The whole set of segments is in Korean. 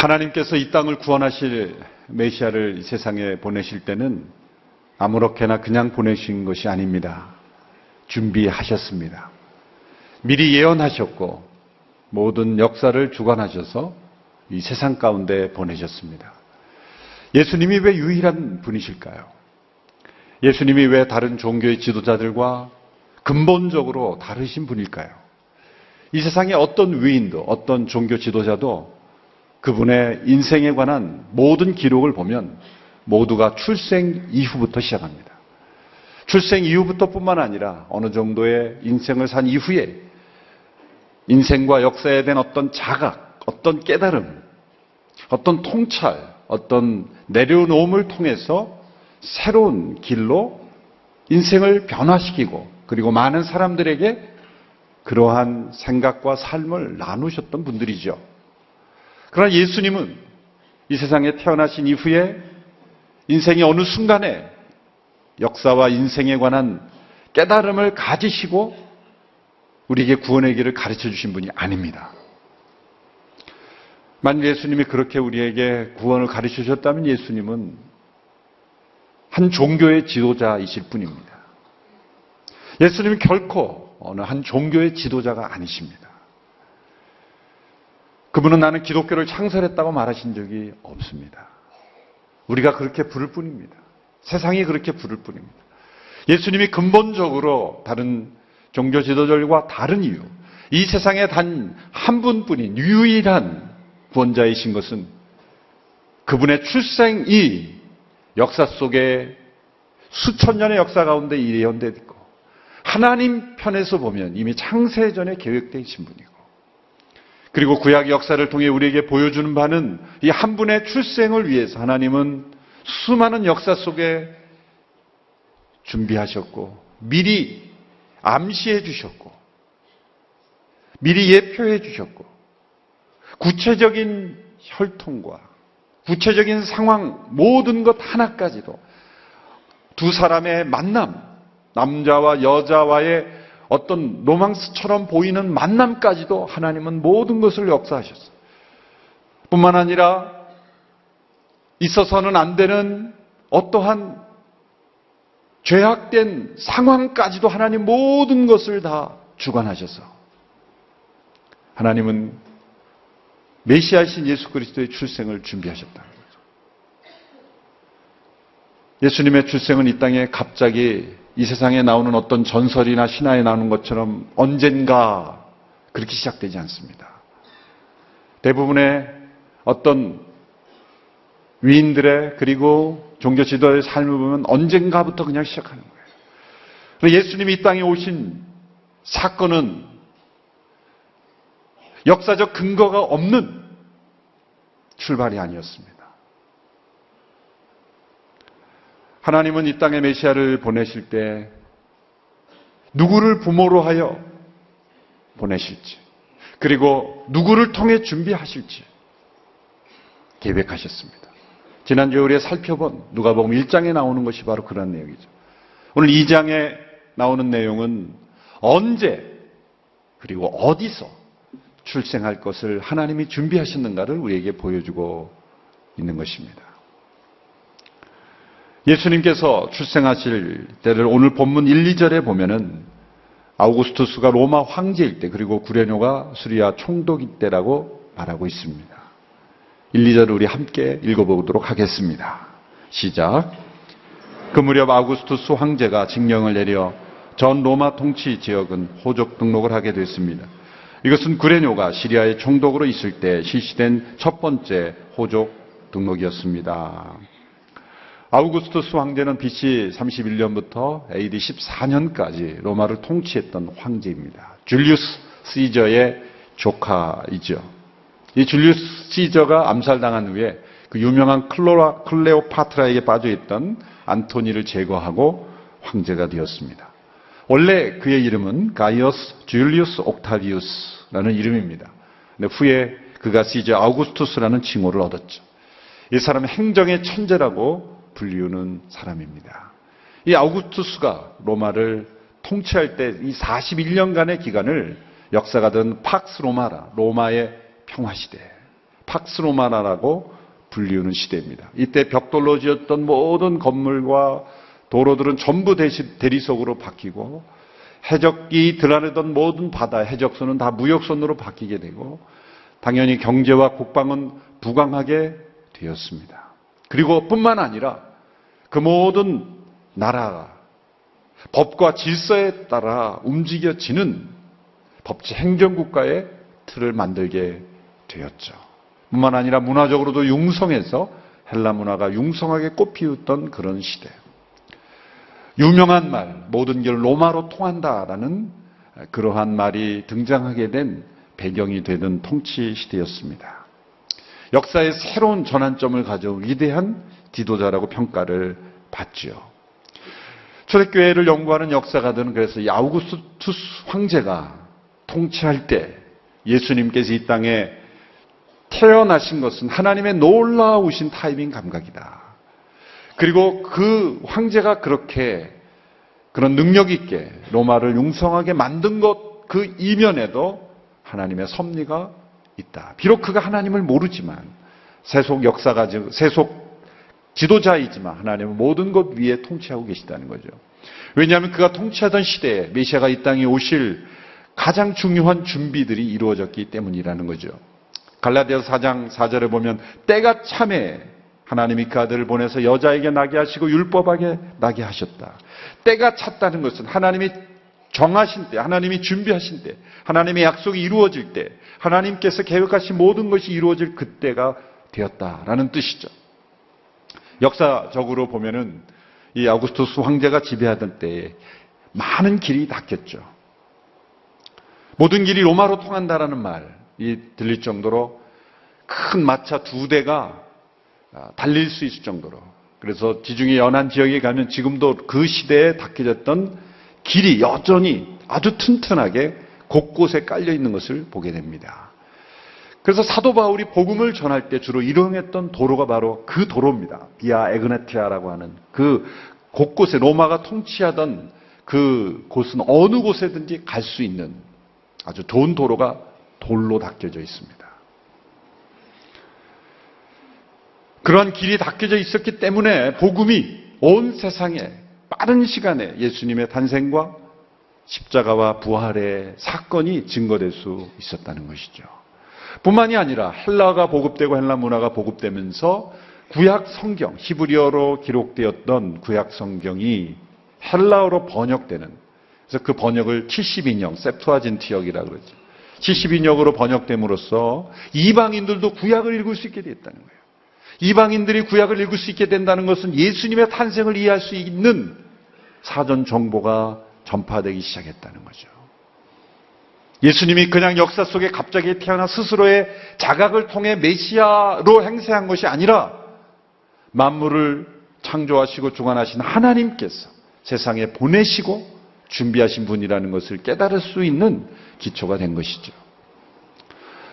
하나님께서 이 땅을 구원하실 메시아를 이 세상에 보내실 때는 아무렇게나 그냥 보내신 것이 아닙니다. 준비하셨습니다. 미리 예언하셨고 모든 역사를 주관하셔서 이 세상 가운데 보내셨습니다. 예수님이 왜 유일한 분이실까요? 예수님이 왜 다른 종교의 지도자들과 근본적으로 다르신 분일까요? 이 세상에 어떤 위인도 어떤 종교 지도자도 그분의 인생에 관한 모든 기록을 보면 모두가 출생 이후부터 시작합니다. 출생 이후부터 뿐만 아니라 어느 정도의 인생을 산 이후에 인생과 역사에 대한 어떤 자각, 어떤 깨달음, 어떤 통찰, 어떤 내려놓음을 통해서 새로운 길로 인생을 변화시키고 그리고 많은 사람들에게 그러한 생각과 삶을 나누셨던 분들이죠. 그러나 예수님은 이 세상에 태어나신 이후에 인생의 어느 순간에 역사와 인생에 관한 깨달음을 가지시고 우리에게 구원의 길을 가르쳐 주신 분이 아닙니다. 만일 예수님이 그렇게 우리에게 구원을 가르쳐 주셨다면 예수님은 한 종교의 지도자이실 뿐입니다. 예수님은 결코 어느 한 종교의 지도자가 아니십니다. 그분은 나는 기독교를 창설했다고 말하신 적이 없습니다. 우리가 그렇게 부를 뿐입니다. 세상이 그렇게 부를 뿐입니다. 예수님이 근본적으로 다른 종교 지도자들과 다른 이유, 이 세상에 단 한 분뿐인 유일한 구원자이신 것은 그분의 출생이 역사 속에 수천 년의 역사 가운데 예언되어 있고 하나님 편에서 보면 이미 창세전에 계획되어 있신 분이고 그리고 구약 역사를 통해 우리에게 보여주는 바는 이 한 분의 출생을 위해서 하나님은 수많은 역사 속에 준비하셨고 미리 암시해 주셨고 미리 예표해 주셨고 구체적인 혈통과 구체적인 상황 모든 것 하나까지도 두 사람의 만남, 남자와 여자와의 어떤 로망스처럼 보이는 만남까지도 하나님은 모든 것을 역사하셨어요. 뿐만 아니라 있어서는 안 되는 어떠한 죄악된 상황까지도 하나님 모든 것을 다 주관하셔서 하나님은 메시아이신 예수 그리스도의 출생을 준비하셨다는 거죠. 예수님의 출생은 이 땅에 갑자기 이 세상에 나오는 어떤 전설이나 신화에 나오는 것처럼 언젠가 그렇게 시작되지 않습니다. 대부분의 어떤 위인들의 그리고 종교 지도자의 삶을 보면 언젠가부터 그냥 시작하는 거예요. 그래서 예수님이 이 땅에 오신 사건은 역사적 근거가 없는 출발이 아니었습니다. 하나님은 이 땅에 메시아를 보내실 때 누구를 부모로 하여 보내실지 그리고 누구를 통해 준비하실지 계획하셨습니다. 지난주에 우리가 살펴본 누가복음 1장에 나오는 것이 바로 그런 내용이죠. 오늘 2장에 나오는 내용은 언제 그리고 어디서 출생할 것을 하나님이 준비하셨는가를 우리에게 보여주고 있는 것입니다. 예수님께서 출생하실 때를 오늘 본문 1, 2절에 보면은 아우구스투스가 로마 황제일 때 그리고 구레뇨가 수리아 총독일 때라고 말하고 있습니다. 1, 2절을 우리 함께 읽어보도록 하겠습니다. 시작. 그 무렵 아우구스투스 황제가 칙령을 내려 전 로마 통치 지역은 호족 등록을 하게 됐습니다. 이것은 구레뇨가 시리아의 총독으로 있을 때 실시된 첫 번째 호족 등록이었습니다. 아우구스투스 황제는 BC 31년부터 AD 14년까지 로마를 통치했던 황제입니다. 줄리우스 시저의 조카이죠. 이 줄리우스 시저가 암살당한 후에 그 유명한 클레오파트라에게 빠져있던 안토니를 제거하고 황제가 되었습니다. 원래 그의 이름은 가이어스 줄리우스 옥타비우스라는 이름입니다. 근데 후에 그가 시저 아우구스투스라는 칭호를 얻었죠. 이 사람은 행정의 천재라고 불리우는 사람입니다. 이 아우구스투스가 로마를 통치할 때 이 41년간의 기간을 역사가든 팍스 로마라, 로마의 평화시대, 팍스 로마라라고 불리우는 시대입니다. 이때 벽돌로 지었던 모든 건물과 도로들은 전부 대리석으로 바뀌고, 해적이 드러내던 모든 바다, 해적선은 다 무역선으로 바뀌게 되고, 당연히 경제와 국방은 부강하게 되었습니다. 그리고 뿐만 아니라 그 모든 나라가 법과 질서에 따라 움직여지는 법치 행정국가의 틀을 만들게 되었죠. 뿐만 아니라 문화적으로도 융성해서 헬라 문화가 융성하게 꽃피웠던 그런 시대. 유명한 말, 모든 길 로마로 통한다라는 그러한 말이 등장하게 된 배경이 되는 통치 시대였습니다. 역사의 새로운 전환점을 가져온 위대한 지도자라고 평가를 받죠. 초대교회를 연구하는 역사가들은 그래서 이 아우구스투스 황제가 통치할 때 예수님께서 이 땅에 태어나신 것은 하나님의 놀라우신 타이밍 감각이다. 그리고 그 황제가 그렇게 그런 능력 있게 로마를 융성하게 만든 것 그 이면에도 하나님의 섭리가 있다. 비록 그가 하나님을 모르지만 세속 역사가 세속 지도자이지만 하나님은 모든 것 위에 통치하고 계시다는 거죠. 왜냐하면 그가 통치하던 시대에 메시아가 이 땅에 오실 가장 중요한 준비들이 이루어졌기 때문이라는 거죠. 갈라디아서 4장 4절에 보면 때가 참에 하나님이 그 아들을 보내서 여자에게 나게 하시고 율법하게 나게 하셨다. 때가 찼다는 것은 하나님이 정하신 때, 하나님이 준비하신 때, 하나님의 약속이 이루어질 때, 하나님께서 계획하신 모든 것이 이루어질 그때가 되었다라는 뜻이죠. 역사적으로 보면은 이 아우구스투스 황제가 지배하던 때에 많은 길이 닫혔죠. 모든 길이 로마로 통한다라는 말이 들릴 정도로 큰 마차 2대가 달릴 수 있을 정도로, 그래서 지중해 연안 지역에 가면 지금도 그 시대에 닫혀졌던 길이 여전히 아주 튼튼하게 곳곳에 깔려 있는 것을 보게 됩니다. 그래서 사도 바울이 복음을 전할 때 주로 이용했던 도로가 바로 그 도로입니다. 비아 에그나티아라고 하는 그 곳곳에 로마가 통치하던 그 곳은 어느 곳에든지 갈 수 있는 아주 좋은 도로가 돌로 닦여져 있습니다. 그러한 길이 닦여져 있었기 때문에 복음이 온 세상에 빠른 시간에 예수님의 탄생과 십자가와 부활의 사건이 증거될 수 있었다는 것이죠. 뿐만이 아니라 헬라가 보급되고 헬라 문화가 보급되면서 구약 성경, 히브리어로 기록되었던 구약 성경이 헬라어로 번역되는, 그래서 그 번역을 72역, 셉투아진트역이라고 그러죠. 72역으로 번역됨으로써 이방인들도 구약을 읽을 수 있게 됐다는 거예요. 이방인들이 구약을 읽을 수 있게 된다는 것은 예수님의 탄생을 이해할 수 있는 사전 정보가 전파되기 시작했다는 거죠. 예수님이 그냥 역사 속에 갑자기 태어나 스스로의 자각을 통해 메시아로 행세한 것이 아니라 만물을 창조하시고 주관하신 하나님께서 세상에 보내시고 준비하신 분이라는 것을 깨달을 수 있는 기초가 된 것이죠.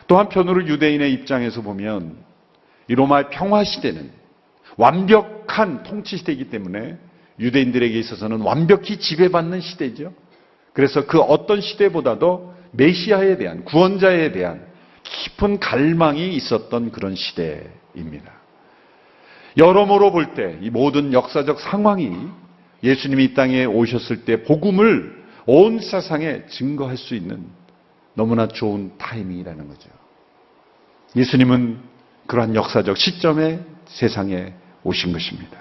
또 한편으로 유대인의 입장에서 보면 이 로마의 평화시대는 완벽한 통치시대이기 때문에 유대인들에게 있어서는 완벽히 지배받는 시대죠. 그래서 그 어떤 시대보다도 메시아에 대한, 구원자에 대한 깊은 갈망이 있었던 그런 시대입니다. 여러모로 볼 때 이 모든 역사적 상황이 예수님이 이 땅에 오셨을 때 복음을 온 세상에 증거할 수 있는 너무나 좋은 타이밍이라는 거죠. 예수님은 그러한 역사적 시점에 세상에 오신 것입니다.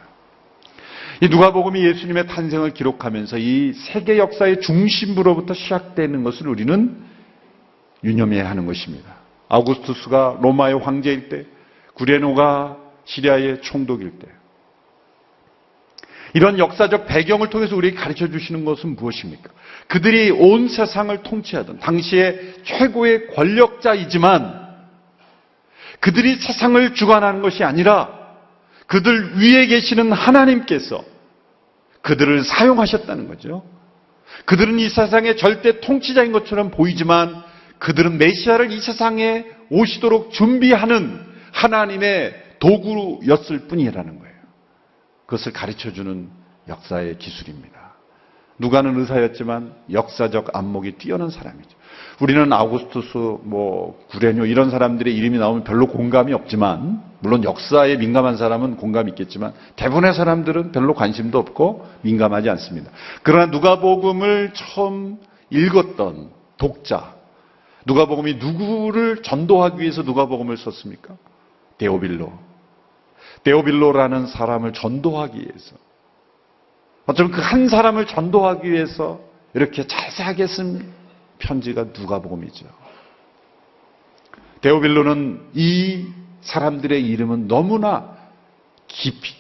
이 누가복음이 예수님의 탄생을 기록하면서 이 세계 역사의 중심부로부터 시작되는 것을 우리는 유념해야 하는 것입니다. 아우구스투스가 로마의 황제일 때, 구레노가 시리아의 총독일 때, 이런 역사적 배경을 통해서 우리에게 가르쳐 주시는 것은 무엇입니까? 그들이 온 세상을 통치하던 당시의 최고의 권력자이지만 그들이 세상을 주관하는 것이 아니라 그들 위에 계시는 하나님께서 그들을 사용하셨다는 거죠. 그들은 이 세상의 절대 통치자인 것처럼 보이지만 그들은 메시아를 이 세상에 오시도록 준비하는 하나님의 도구였을 뿐이라는 거예요. 그것을 가르쳐주는 역사의 기술입니다. 누가는 의사였지만 역사적 안목이 뛰어난 사람이죠. 우리는 아우구스투스, 구레뇨 이런 사람들의 이름이 나오면 별로 공감이 없지만, 물론 역사에 민감한 사람은 공감이 있겠지만 대부분의 사람들은 별로 관심도 없고 민감하지 않습니다. 그러나 누가복음을 처음 읽었던 독자, 누가복음이 누구를 전도하기 위해서 누가복음을 썼습니까? 데오빌로라는 사람을 전도하기 위해서, 어쩌면 그 한 사람을 전도하기 위해서 이렇게 자세하게 쓴 편지가 누가복음이죠. 데오빌로는 이 사람들의 이름은 너무나 깊이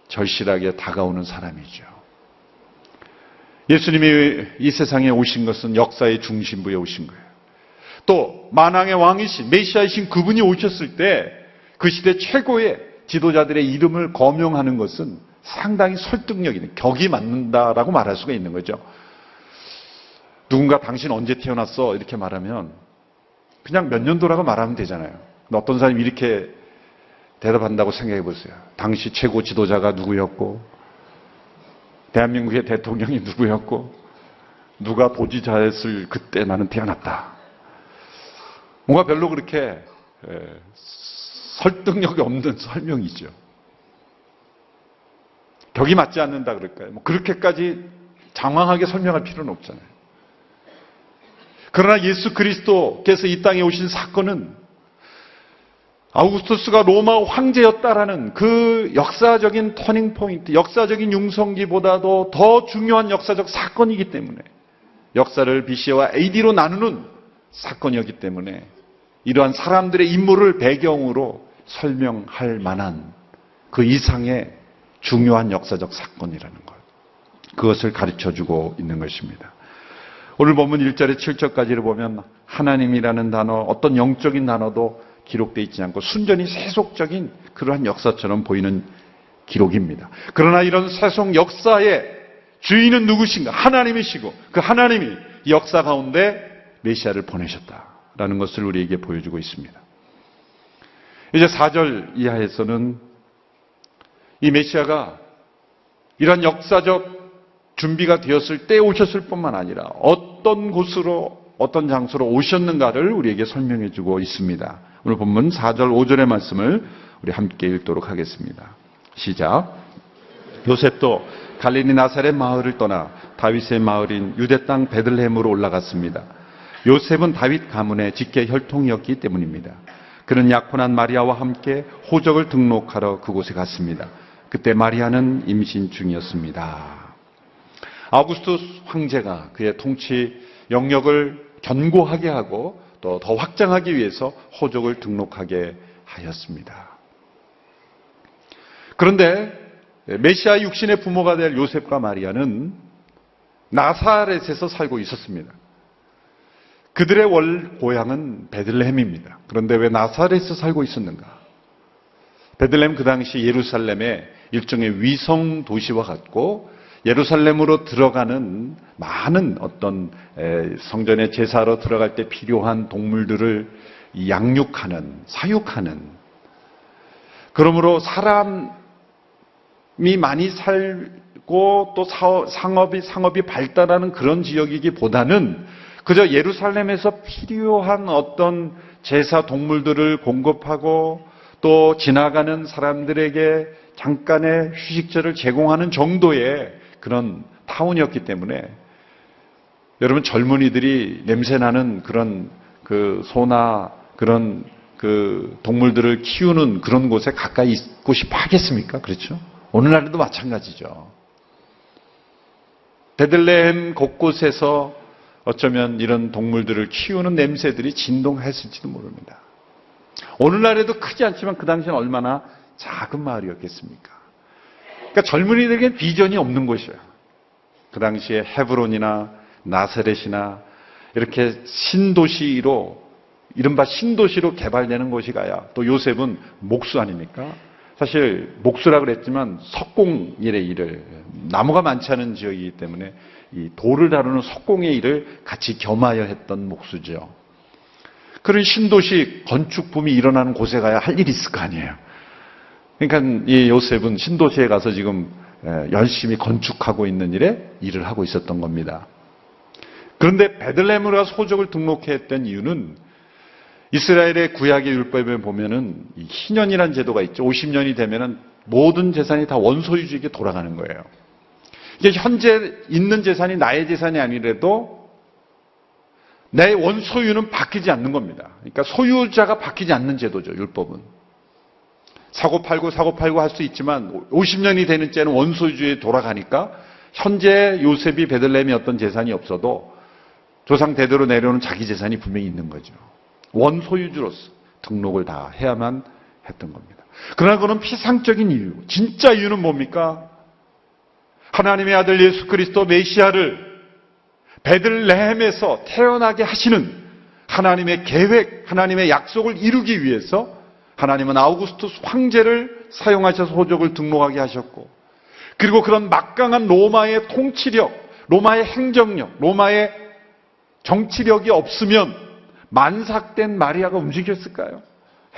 절실하게 다가오는 사람이죠. 예수님이 이 세상에 오신 것은 역사의 중심부에 오신 거예요. 또 만왕의 왕이신 메시아이신 그분이 오셨을 때 그 시대 최고의 지도자들의 이름을 거명하는 것은 상당히 설득력 있는, 격이 맞는다라고 말할 수가 있는 거죠. 누군가 당신 언제 태어났어? 이렇게 말하면 그냥 몇 년도라고 말하면 되잖아요. 근데 어떤 사람이 이렇게 대답한다고 생각해 보세요. 당시 최고 지도자가 누구였고, 대한민국의 대통령이 누구였고, 누가 보지자였을 그때 나는 태어났다. 뭔가 별로 그렇게 설득력이 없는 설명이죠. 격이 맞지 않는다 그럴까요? 그렇게까지 장황하게 설명할 필요는 없잖아요. 그러나 예수 그리스도께서 이 땅에 오신 사건은 아우구스투스가 로마 황제였다라는 그 역사적인 터닝 포인트, 역사적인 융성기보다도 더 중요한 역사적 사건이기 때문에, 역사를 BC와 AD로 나누는 사건이었기 때문에 이러한 사람들의 인물을 배경으로 설명할 만한 그 이상의 중요한 역사적 사건이라는 것, 그것을 가르쳐주고 있는 것입니다. 오늘 본문 1절에 7절까지를 보면 하나님이라는 단어, 어떤 영적인 단어도 기록되어 있지 않고 순전히 세속적인 그러한 역사처럼 보이는 기록입니다. 그러나 이런 세속 역사의 주인은 누구신가? 하나님이시고 그 하나님이 역사 가운데 메시아를 보내셨다라는 것을 우리에게 보여주고 있습니다. 이제 4절 이하에서는 이 메시아가 이런 역사적 준비가 되었을 때 오셨을 뿐만 아니라 어떤 곳으로, 어떤 장소로 오셨는가를 우리에게 설명해 주고 있습니다. 오늘 본문 4절 5절의 말씀을 우리 함께 읽도록 하겠습니다. 시작. 요셉도 갈릴리 나사렛 마을을 떠나 다윗의 마을인 유대 땅 베들레헴으로 올라갔습니다. 요셉은 다윗 가문의 직계 혈통이었기 때문입니다. 그는 약혼한 마리아와 함께 호적을 등록하러 그곳에 갔습니다. 그때 마리아는 임신 중이었습니다. 아우구스투스 황제가 그의 통치 영역을 견고하게 하고 또 더 확장하기 위해서 호적을 등록하게 하였습니다. 그런데 메시아 육신의 부모가 될 요셉과 마리아는 나사렛에서 살고 있었습니다. 그들의 원 고향은 베들레헴입니다. 그런데 왜 나사렛에서 살고 있었는가? 베들레헴 그 당시 예루살렘의 일종의 위성 도시와 같고, 예루살렘으로 들어가는 많은 어떤 성전의 제사로 들어갈 때 필요한 동물들을 양육하는, 사육하는, 그러므로 사람이 많이 살고 또 상업이 발달하는 그런 지역이기보다는 그저 예루살렘에서 필요한 어떤 제사 동물들을 공급하고 또 지나가는 사람들에게 잠깐의 휴식처를 제공하는 정도의 그런 타운이었기 때문에, 여러분 젊은이들이 냄새나는 그런 그 소나 그런 그 동물들을 키우는 그런 곳에 가까이 있고 싶어 하겠습니까? 그렇죠? 오늘날에도 마찬가지죠. 베들레헴 곳곳에서 어쩌면 이런 동물들을 키우는 냄새들이 진동했을지도 모릅니다. 오늘날에도 크지 않지만 그 당시엔 얼마나 작은 마을이었겠습니까? 그러니까 젊은이들에게는 비전이 없는 곳이에요. 그 당시에 헤브론이나 나사렛이나 이렇게 신도시로, 이른바 신도시로 개발되는 곳이 가야, 또 요셉은 목수 아닙니까? 사실 목수라 그랬지만 석공일의 일을, 나무가 많지 않은 지역이기 때문에 이 돌을 다루는 석공의 일을 같이 겸하여 했던 목수죠. 그런 신도시 건축 붐이 일어나는 곳에 가야 할 일이 있을 거 아니에요. 그러니까 이 요셉은 신도시에 가서 지금 열심히 건축하고 있는 일을 하고 있었던 겁니다. 그런데 베들레헴으로 가서 소족을 등록했던 이유는 이스라엘의 구약의 율법에 보면은 이 희년이라는 제도가 있죠. 50년이 되면은 모든 재산이 다 원소유주에게 돌아가는 거예요. 이게 현재 있는 재산이 나의 재산이 아니라도 내 원소유는 바뀌지 않는 겁니다. 그러니까 소유자가 바뀌지 않는 제도죠, 율법은. 사고팔고 할 수 있지만 50년이 되는 때는 원소유주에 돌아가니까 현재 요셉이 베들레헴에 어떤 재산이 없어도 조상 대대로 내려오는 자기 재산이 분명히 있는 거죠. 원소유주로서 등록을 다 해야만 했던 겁니다. 그러나 그건 피상적인 이유, 진짜 이유는 뭡니까? 하나님의 아들 예수 그리스도 메시아를 베들레헴에서 태어나게 하시는 하나님의 계획, 하나님의 약속을 이루기 위해서 하나님은 아우구스투스 황제를 사용하셔서 소족을 등록하게 하셨고, 그리고 그런 막강한 로마의 통치력, 로마의 행정력, 로마의 정치력이 없으면 만삭된 마리아가 움직였을까요?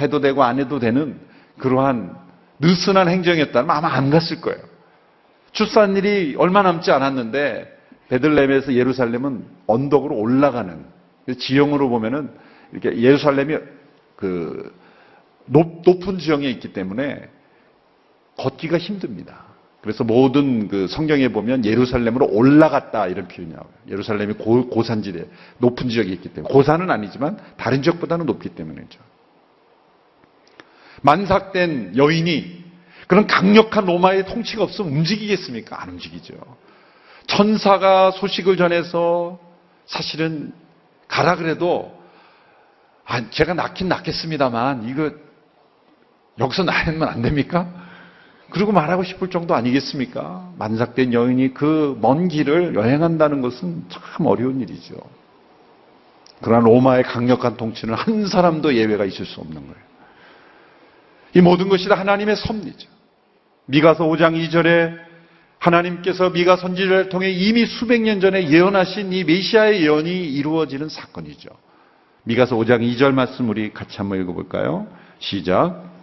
해도 되고 안 해도 되는 그러한 느슨한 행정이었다면 아마 안 갔을 거예요. 출산일이 얼마 남지 않았는데 베들레헴에서 예루살렘은 언덕으로 올라가는, 지형으로 보면은 이렇게 예루살렘이 높은 지형에 있기 때문에 걷기가 힘듭니다. 그래서 모든 성경에 보면 예루살렘으로 올라갔다 이런 표현이 나와요. 예루살렘이 고산지대, 높은 지역에 있기 때문에. 고산은 아니지만 다른 지역보다는 높기 때문이죠. 만삭된 여인이 그런 강력한 로마의 통치가 없으면 움직이겠습니까? 안 움직이죠. 천사가 소식을 전해서 사실은 가라 그래도 제가 낳긴 낳겠습니다만 이거 여기서 낳으면 안 됩니까? 그러고 말하고 싶을 정도 아니겠습니까? 만삭된 여인이 그 먼 길을 여행한다는 것은 참 어려운 일이죠. 그러나 로마의 강력한 통치는 한 사람도 예외가 있을 수 없는 거예요. 이 모든 것이 다 하나님의 섭리죠. 미가서 5장 2절에 하나님께서 미가 선지자를 통해 이미 수백 년 전에 예언하신 이 메시아의 예언이 이루어지는 사건이죠. 미가서 5장 2절 말씀 우리 같이 한번 읽어볼까요? 시작.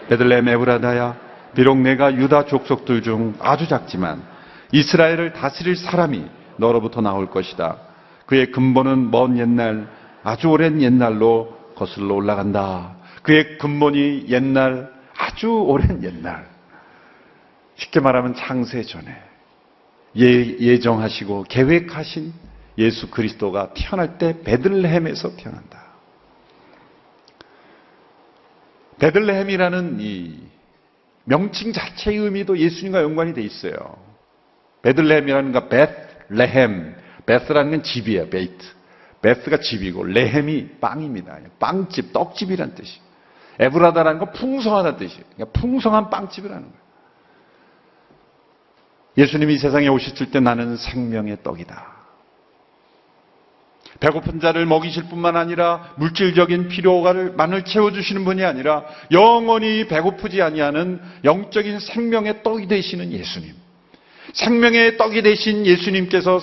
베들레헴 에브라다야, 비록 내가 유다 족속들 중 아주 작지만 이스라엘을 다스릴 사람이 너로부터 나올 것이다. 그의 근본은 먼 옛날, 아주 오랜 옛날로 거슬러 올라간다. 그의 근본이 옛날, 아주 오랜 옛날. 쉽게 말하면 창세 전에 예정하시고 계획하신 예수 그리스도가 태어날 때 베들레헴에서 태어난다. 베들레헴이라는 이 명칭 자체의 의미도 예수님과 연관이 돼 있어요. 베들레헴이라는 건 베스레헴, 베스라는 건 집이에요. 베이트. 베스가 집이고 레헴이 빵입니다. 빵집, 떡집이란 뜻이에요. 에브라다라는 건 풍성하다는 뜻이에요. 그러니까 풍성한 빵집이라는 거예요. 예수님이 이 세상에 오셨을 때 나는 생명의 떡이다. 배고픈 자를 먹이실 뿐만 아니라 물질적인 필요만을 채워주시는 분이 아니라 영원히 배고프지 아니하는 영적인 생명의 떡이 되시는 예수님. 생명의 떡이 되신 예수님께서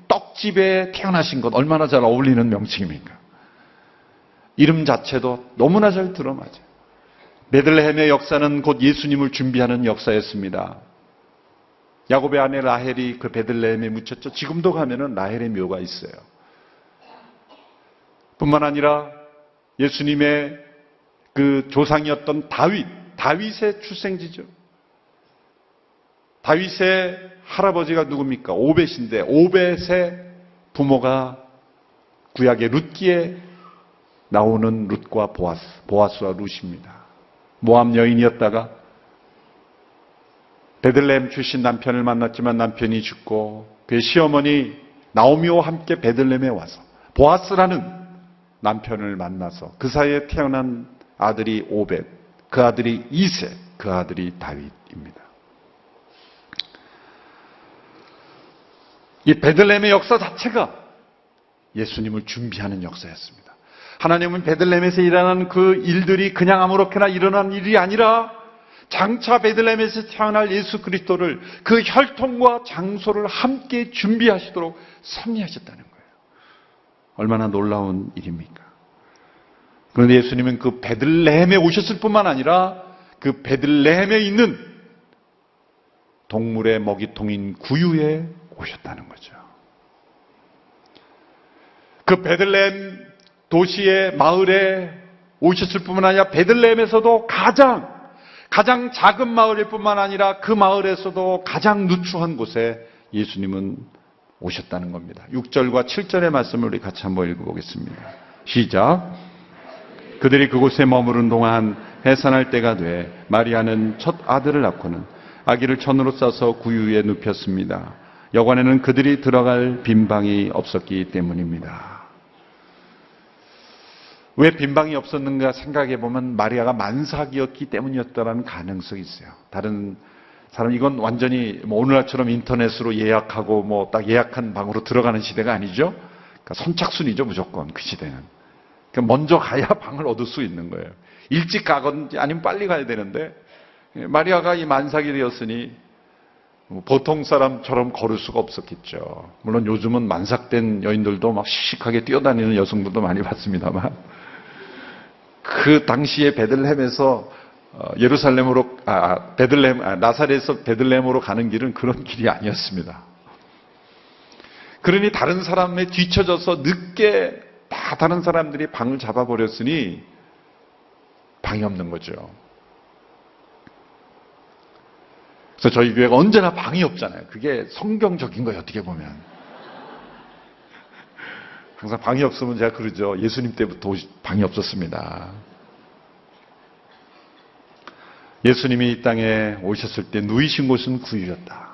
떡집에 태어나신 것 얼마나 잘 어울리는 명칭입니까? 이름 자체도 너무나 잘 들어맞아요. 베들레헴의 역사는 곧 예수님을 준비하는 역사였습니다. 야곱의 아내 라헬이 그 베들레헴에 묻혔죠. 지금도 가면은 라헬의 묘가 있어요. 뿐만 아니라 예수님의 그 조상이었던 다윗의 출생지죠. 다윗의 할아버지가 누굽니까? 오벳인데 오벳의 부모가 구약의 룻기에 나오는 룻과 보아스와 룻입니다. 모압 여인이었다가 베들레헴 출신 남편을 만났지만 남편이 죽고 그의 시어머니 나오미와 함께 베들레헴에 와서 보아스라는 남편을 만나서 그 사이에 태어난 아들이 오벳, 그 아들이 이세, 그 아들이 다윗입니다. 이 베들레헴의 역사 자체가 예수님을 준비하는 역사였습니다. 하나님은 베들레헴에서 일어나는 그 일들이 그냥 아무렇게나 일어난 일이 아니라 장차 베들레헴에서 태어날 예수 그리스도를 그 혈통과 장소를 함께 준비하시도록 섭리하셨다는 거예요. 얼마나 놀라운 일입니까? 그런데 예수님은 그 베들레헴에 오셨을 뿐만 아니라 그 베들레헴에 있는 동물의 먹이통인 구유에 오셨다는 거죠. 그 베들레헴 도시의 마을에 오셨을 뿐만 아니라 베들레헴에서도 가장 작은 마을일 뿐만 아니라 그 마을에서도 가장 누추한 곳에 예수님은 오셨다는 겁니다. 6절과 7절의 말씀을 우리 같이 한번 읽어보겠습니다. 시작. 그들이 그곳에 머무른 동안 해산할 때가 돼 마리아는 첫 아들을 낳고는 아기를 천으로 싸서 구유에 눕혔습니다. 여관에는 그들이 들어갈 빈방이 없었기 때문입니다. 왜 빈방이 없었는가 생각해 보면 마리아가 만삭이었기 때문이었다는 가능성이 있어요. 다른 사람 이건 완전히 오늘날처럼 인터넷으로 예약하고 딱 예약한 방으로 들어가는 시대가 아니죠. 그러니까 선착순이죠, 무조건 그 시대는. 그러니까 먼저 가야 방을 얻을 수 있는 거예요. 일찍 가든지 아니면 빨리 가야 되는데 마리아가 이 만삭이 되었으니 보통 사람처럼 걸을 수가 없었겠죠. 물론 요즘은 만삭된 여인들도 막 시식하게 뛰어다니는 여성들도 많이 봤습니다만 그 당시에 베들레헴에서 예루살렘으로 나사렛에서 베들레헴으로 가는 길은 그런 길이 아니었습니다. 그러니 다른 사람에 뒤처져서 늦게 다 다른 사람들이 방을 잡아버렸으니 방이 없는 거죠. 그래서 저희 교회가 언제나 방이 없잖아요. 그게 성경적인 거예요, 어떻게 보면. 항상 방이 없으면 제가 그러죠. 예수님 때부터 방이 없었습니다. 예수님이 이 땅에 오셨을 때 누이신 곳은 구유였다.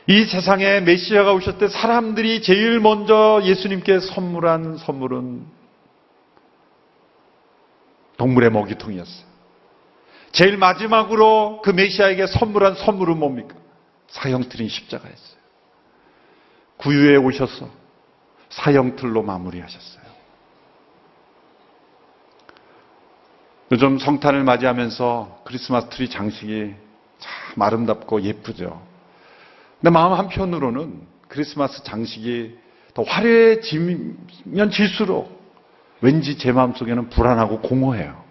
이 세상에 메시아가 오셨을 때 사람들이 제일 먼저 예수님께 선물한 선물은 동물의 먹이통이었어요. 제일 마지막으로 그 메시아에게 선물한 선물은 뭡니까? 사형틀인 십자가였어요. 구유에 오셔서 사형틀로 마무리하셨어요. 요즘 성탄을 맞이하면서 크리스마스 트리 장식이 참 아름답고 예쁘죠. 근데 마음 한편으로는 크리스마스 장식이 더 화려해지면 질수록 왠지 제 마음속에는 불안하고 공허해요.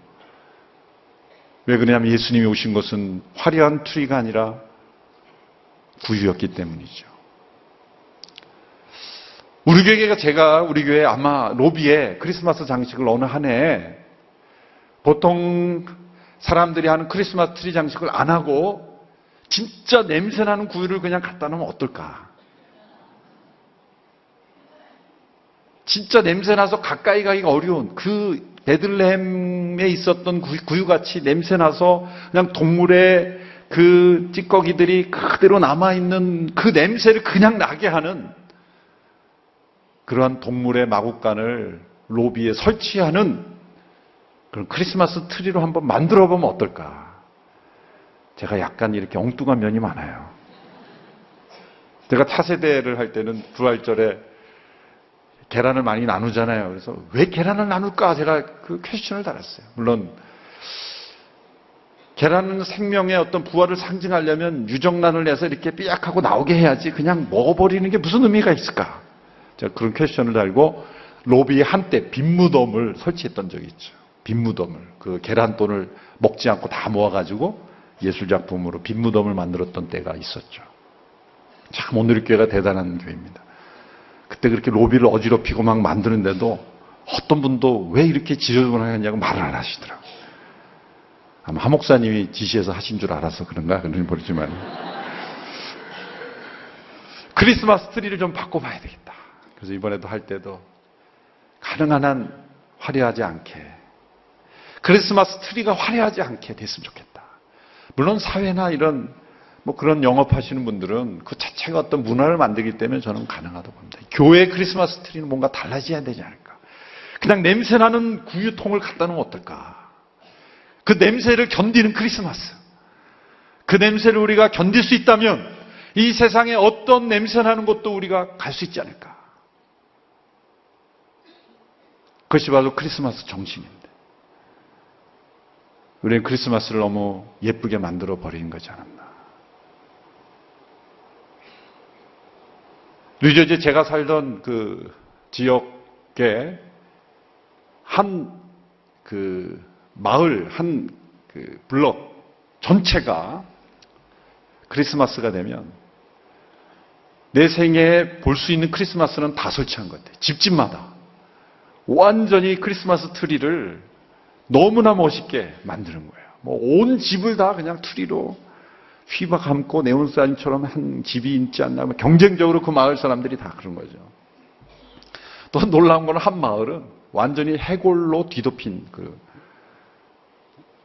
왜 그러냐면 예수님이 오신 것은 화려한 트리가 아니라 구유였기 때문이죠. 우리 교회 아마 로비에 크리스마스 장식을 어느 한 해에 보통 사람들이 하는 크리스마스 트리 장식을 안 하고 진짜 냄새나는 구유를 그냥 갖다 놓으면 어떨까? 진짜 냄새나서 가까이 가기가 어려운 그 베들레헴에 있었던 구유같이 냄새나서 그냥 동물의 그 찌꺼기들이 그대로 남아있는 그 냄새를 그냥 나게 하는 그러한 동물의 마구간을 로비에 설치하는 그런 크리스마스 트리로 한번 만들어 보면 어떨까? 제가 약간 이렇게 엉뚱한 면이 많아요. 제가 차세대를 할 때는 부활절에 계란을 많이 나누잖아요. 그래서 왜 계란을 나눌까? 제가 그 퀘스천을 달았어요. 물론 계란은 생명의 어떤 부활을 상징하려면 유정란을 내서 이렇게 삐약하고 나오게 해야지 그냥 먹어버리는 게 무슨 의미가 있을까? 제가 그런 퀘스천을 달고 로비에 한때 빈무덤을 설치했던 적이 있죠. 빈무덤을. 그 계란돈을 먹지 않고 다 모아가지고 예술작품으로 빈무덤을 만들었던 때가 있었죠. 참 오늘 교회가 대단한 교회입니다. 그때 그렇게 로비를 어지럽히고 막 만드는데도 어떤 분도 왜 이렇게 지저분하냐고 말을 안 하시더라고요. 아마 한 목사님이 지시해서 하신 줄 알아서 그런가 그런 모르지만 크리스마스 트리를 좀 바꿔봐야 되겠다. 그래서 이번에도 할 때도 가능한 한 화려하지 않게 크리스마스 트리가 화려하지 않게 됐으면 좋겠다. 물론 사회나 이런 그런 영업하시는 분들은 그 자체가 어떤 문화를 만들기 때문에 저는 가능하다고 봅니다. 교회 크리스마스 트리는 뭔가 달라져야 되지 않을까. 그냥 냄새나는 구유통을 갖다 놓으면 어떨까. 그 냄새를 견디는 크리스마스. 그 냄새를 우리가 견딜 수 있다면 이 세상에 어떤 냄새나는 곳도 우리가 갈 수 있지 않을까. 그것이 바로 크리스마스 정신입니다. 우리는 크리스마스를 너무 예쁘게 만들어 버린 거지 않았나. 뉴저지 제가 살던 그 지역에 한 그 마을, 한 그 블럭, 전체가 크리스마스가 되면 내 생애에 볼 수 있는 크리스마스는 다 설치한 것 같아요. 집집마다 완전히 크리스마스 트리를 너무나 멋있게 만드는 거예요. 뭐 온 집을 다 그냥 트리로 휘바 감고 네온사인처럼 한 집이 있지 않나. 경쟁적으로 그 마을 사람들이 다 그런 거죠. 또 놀라운 건 한 마을은 완전히 해골로 뒤덮인 그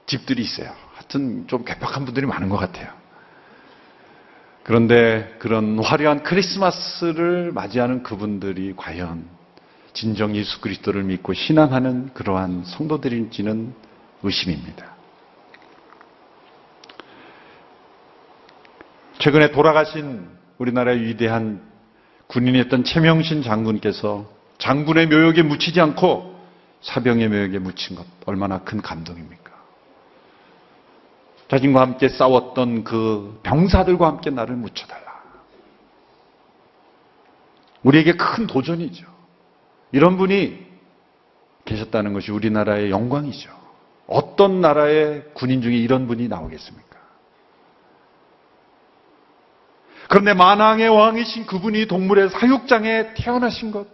집들이 있어요. 하여튼 좀 괴팍한 분들이 많은 것 같아요. 그런데 그런 화려한 크리스마스를 맞이하는 그분들이 과연 진정 예수 그리스도를 믿고 신앙하는 그러한 성도들인지는 의심입니다. 최근에 돌아가신 우리나라의 위대한 군인이었던 최명신 장군께서 장군의 묘역에 묻히지 않고 사병의 묘역에 묻힌 것 얼마나 큰 감동입니까? 자신과 함께 싸웠던 그 병사들과 함께 나를 묻혀달라. 우리에게 큰 도전이죠. 이런 분이 계셨다는 것이 우리나라의 영광이죠. 어떤 나라의 군인 중에 이런 분이 나오겠습니까? 그런데 만왕의 왕이신 그분이 동물의 사육장에 태어나신 것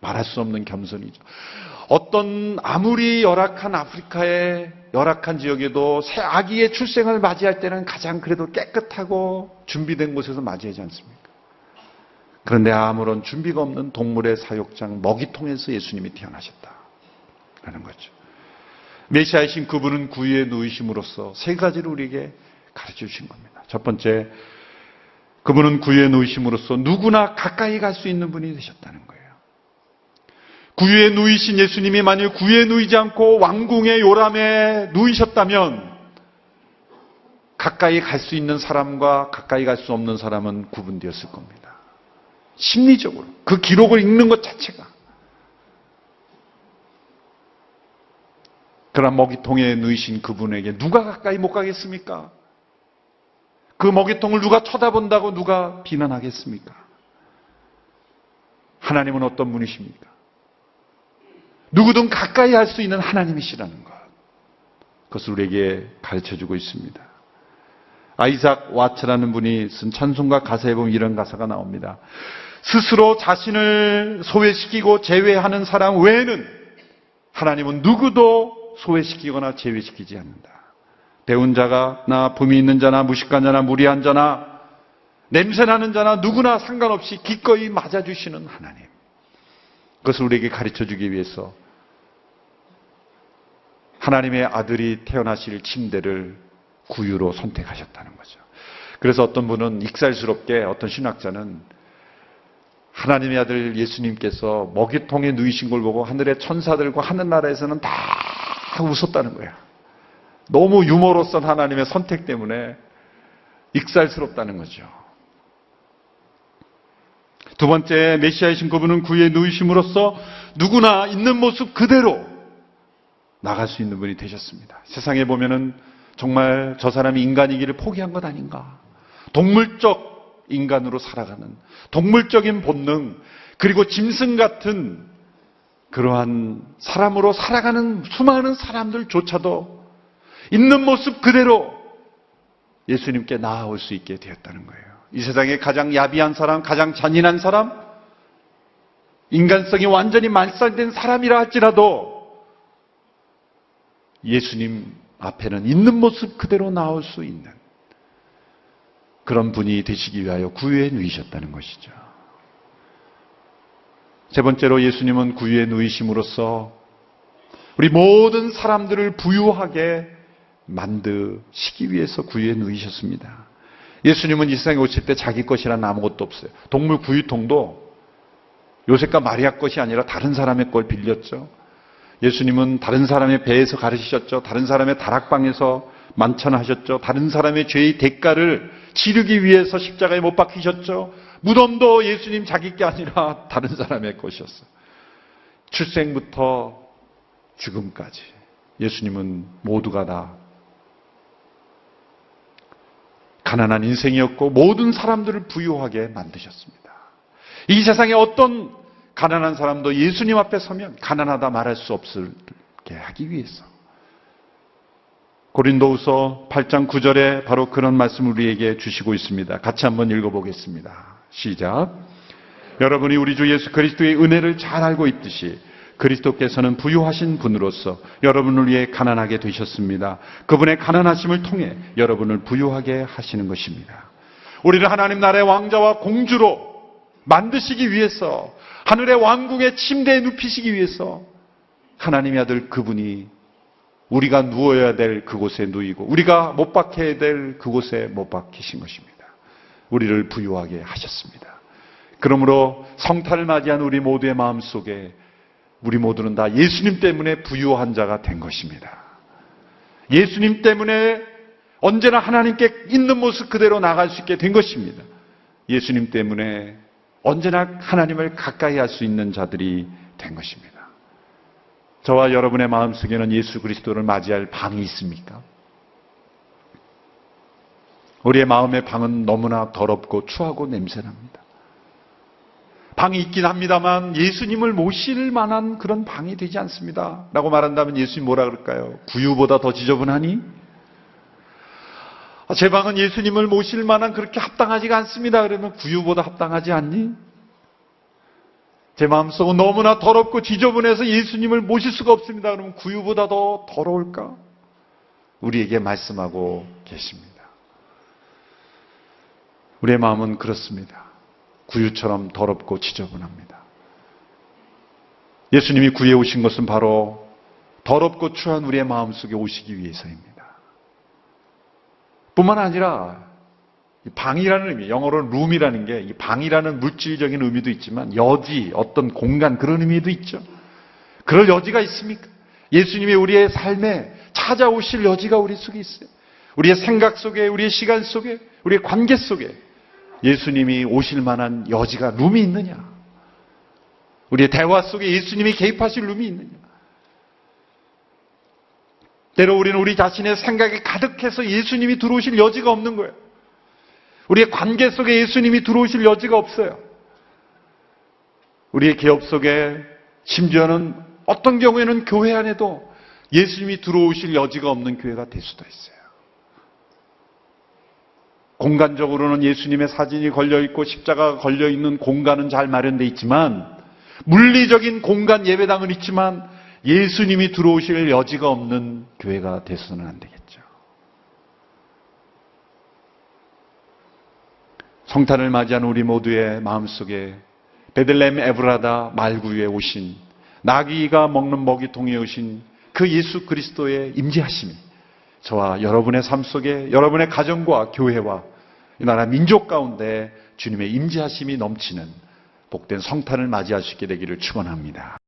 말할 수 없는 겸손이죠. 어떤 아무리 열악한 아프리카의 열악한 지역에도 새 아기의 출생을 맞이할 때는 가장 그래도 깨끗하고 준비된 곳에서 맞이하지 않습니까? 그런데 아무런 준비가 없는 동물의 사육장 먹이통에서 예수님이 태어나셨다라는 거죠. 메시아이신 그분은 구유에 누이심으로써 세 가지를 우리에게 가르쳐 주신 겁니다. 첫 번째, 그분은 구유에 누이심으로써 누구나 가까이 갈 수 있는 분이 되셨다는 거예요. 구유에 누이신 예수님이 만일 구유에 누이지 않고 왕궁의 요람에 누이셨다면 가까이 갈 수 있는 사람과 가까이 갈 수 없는 사람은 구분되었을 겁니다. 심리적으로 그 기록을 읽는 것 자체가. 그러나 먹이통에 누이신 그분에게 누가 가까이 못 가겠습니까? 그 먹이통을 누가 쳐다본다고 누가 비난하겠습니까? 하나님은 어떤 분이십니까? 누구든 가까이 할 수 있는 하나님이시라는 것. 그것을 우리에게 가르쳐주고 있습니다. 아이작 와츠라는 분이 쓴 찬송가 가사에 보면 이런 가사가 나옵니다. 스스로 자신을 소외시키고 제외하는 사람 외에는 하나님은 누구도 소외시키거나 제외시키지 않는다. 배운 자나 품이 있는 자나 무식한 자나 무리한 자나 냄새나는 자나 누구나 상관없이 기꺼이 맞아주시는 하나님. 그것을 우리에게 가르쳐주기 위해서 하나님의 아들이 태어나실 침대를 구유로 선택하셨다는 거죠. 그래서 어떤 분은 익살스럽게 어떤 신학자는 하나님의 아들 예수님께서 먹이통에 누이신 걸 보고 하늘의 천사들과 하늘나라에서는 다 웃었다는 거예요. 너무 유머러스한 하나님의 선택 때문에 익살스럽다는 거죠. 두 번째, 메시아이신 그분은 구유에 누이심으로써 누구나 있는 모습 그대로 나갈 수 있는 분이 되셨습니다. 세상에 보면은 정말 저 사람이 인간이기를 포기한 것 아닌가. 동물적 인간으로 살아가는 동물적인 본능, 그리고 짐승 같은 그러한 사람으로 살아가는 수많은 사람들조차도 있는 모습 그대로 예수님께 나아올 수 있게 되었다는 거예요. 이 세상에 가장 야비한 사람, 가장 잔인한 사람, 인간성이 완전히 말살된 사람이라 할지라도 예수님 앞에는 있는 모습 그대로 나올 수 있는 그런 분이 되시기 위하여 구유에 누이셨다는 것이죠. 세 번째로, 예수님은 구유에 누이심으로써 우리 모든 사람들을 부유하게 만드시기 위해서 구유에 누이셨습니다. 예수님은 이 세상에 오실 때 자기 것이란 아무것도 없어요. 동물 구유통도 요셉과 마리아 것이 아니라 다른 사람의 걸 빌렸죠. 예수님은 다른 사람의 배에서 가르치셨죠. 다른 사람의 다락방에서 만찬하셨죠. 다른 사람의 죄의 대가를 치르기 위해서 십자가에 못 박히셨죠. 무덤도 예수님 자기 게 아니라 다른 사람의 것이었어요. 출생부터 죽음까지 예수님은 모두가 다 가난한 인생이었고 모든 사람들을 부유하게 만드셨습니다. 이 세상에 어떤 가난한 사람도 예수님 앞에 서면 가난하다 말할 수 없게 하기 위해서 고린도후서 8장 9절에 바로 그런 말씀을 우리에게 주시고 있습니다. 같이 한번 읽어보겠습니다. 시작. 여러분이 우리 주 예수 그리스도의 은혜를 잘 알고 있듯이 그리스도께서는 부유하신 분으로서 여러분을 위해 가난하게 되셨습니다. 그분의 가난하심을 통해 여러분을 부유하게 하시는 것입니다. 우리를 하나님 나라의 왕자와 공주로 만드시기 위해서, 하늘의 왕궁의 침대에 눕히시기 위해서 하나님의 아들 그분이 우리가 누워야 될 그곳에 누이고 우리가 못 박혀야 될 그곳에 못 박히신 것입니다. 우리를 부유하게 하셨습니다. 그러므로 성탄을 맞이한 우리 모두의 마음속에 우리 모두는 다 예수님 때문에 부유한 자가 된 것입니다. 예수님 때문에 언제나 하나님께 있는 모습 그대로 나갈 수 있게 된 것입니다. 예수님 때문에 언제나 하나님을 가까이 할 수 있는 자들이 된 것입니다. 저와 여러분의 마음속에는 예수 그리스도를 맞이할 방이 있습니까? 우리의 마음의 방은 너무나 더럽고 추하고 냄새납니다. 방이 있긴 합니다만 예수님을 모실 만한 그런 방이 되지 않습니다. 라고 말한다면 예수님 뭐라 그럴까요? 구유보다 더 지저분하니? 제 방은 예수님을 모실 만한 그렇게 합당하지가 않습니다. 그러면 구유보다 합당하지 않니? 제 마음속은 너무나 더럽고 지저분해서 예수님을 모실 수가 없습니다. 그러면 구유보다 더 더러울까? 우리에게 말씀하고 계십니다. 우리의 마음은 그렇습니다. 구유처럼 더럽고 지저분합니다. 예수님이 구유에 오신 것은 바로 더럽고 추한 우리의 마음속에 오시기 위해서입니다. 뿐만 아니라 방이라는 의미, 영어로는 룸이라는 게 이 방이라는 물질적인 의미도 있지만 여지, 어떤 공간 그런 의미도 있죠. 그럴 여지가 있습니까? 예수님이 우리의 삶에 찾아오실 여지가 우리 속에 있어요. 우리의 생각 속에, 우리의 시간 속에, 우리의 관계 속에 예수님이 오실 만한 여지가, 룸이 있느냐? 우리의 대화 속에 예수님이 개입하실 룸이 있느냐? 때로 우리는 우리 자신의 생각에 가득해서 예수님이 들어오실 여지가 없는 거예요. 우리의 관계 속에 예수님이 들어오실 여지가 없어요. 우리의 기업 속에, 심지어는 어떤 경우에는 교회 안에도 예수님이 들어오실 여지가 없는 교회가 될 수도 있어요. 공간적으로는 예수님의 사진이 걸려있고 십자가가 걸려있는 공간은 잘 마련되어 있지만, 물리적인 공간 예배당은 있지만 예수님이 들어오실 여지가 없는 교회가 돼서는 안 되겠죠. 성탄을 맞이한 우리 모두의 마음속에 베들레헴 에브라다 말구유에 오신, 나귀가 먹는 먹이통에 오신 그 예수 그리스도의 임재하심이 저와 여러분의 삶 속에, 여러분의 가정과 교회와 이 나라 민족 가운데 주님의 임재하심이 넘치는 복된 성탄을 맞이할 수 있게 되기를 축원합니다.